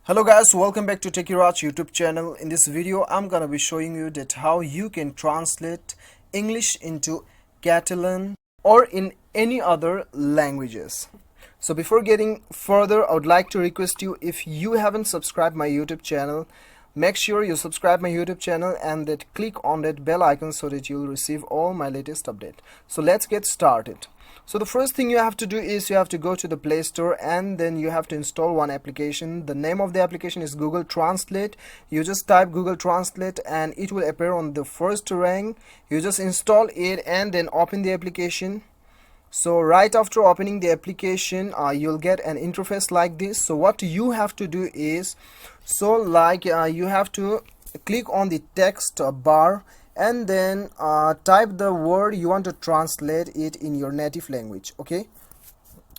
Hello guys, welcome back to Techiraj YouTube channel. In this video I'm gonna be showing you that how you can translate English into Catalan or in any other languages. So before getting further, I would like to request you, if you haven't subscribed my YouTube channel, make sure you subscribe my YouTube channel and that click on that bell icon so that you'll receive all my latest update. So let's get started. So the first thing you have to do is you have to go to the Play Store and then you have to install one application. The name of the application is Google Translate. You just type Google Translate and it will appear on the first rank. You just install it and then open the application. So right after opening the application, you'll get an interface like this. So what you have to do is, you have to click on the text bar and then type the word you want to translate it in your native language. Okay,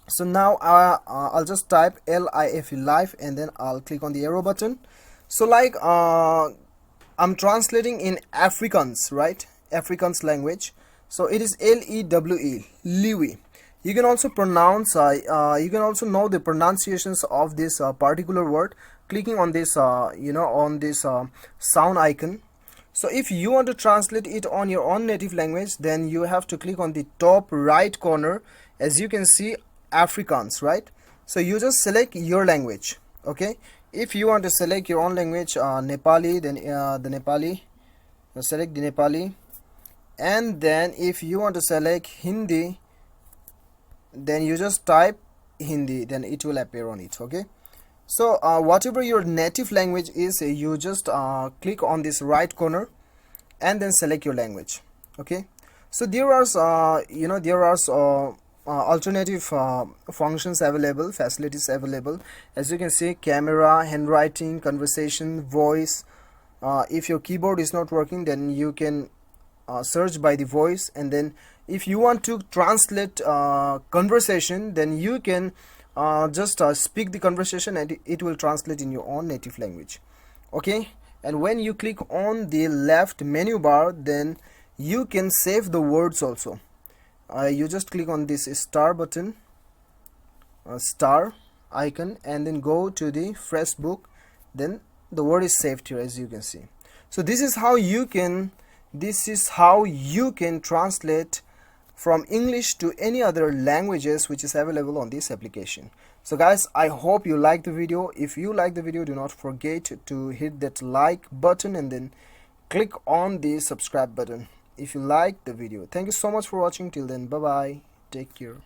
so now I'll just type LIFE, life, and then I'll click on the arrow button. So I'm translating in Afrikaans, right? Afrikaans language. So it is LEWE, Liwi. You can also pronounce you can also know the pronunciations of this particular word clicking on this on this sound icon. So if you want to translate it on your own native language, then you have to click on the top right corner. As you can see, Afrikaans, right? So you just select your language. Okay, if you want to select your own language, Nepali, then the Nepali, select the Nepali. And then if you want to select Hindi, then you just type Hindi, then it will appear on it. Okay, so whatever your native language is, you just click on this right corner and then select your language. Okay, so there are alternative functions available, facilities available. As you can see, camera, handwriting, conversation, voice. If your keyboard is not working, then you can search by the voice, and then if you want to translate conversation, then you can just speak the conversation and it will translate in your own native language. Okay, and when you click on the left menu bar, then you can save the words also. You just click on this star button, star icon, and then go to the fresh book, then the word is saved here, as you can see. So this is how you can translate from English to any other languages which is available on this application. So guys, I hope you like the video. If you like the video, do not forget to hit that like button and then click on the subscribe button if you like the video. Thank you so much for watching. Till then, bye bye, take care.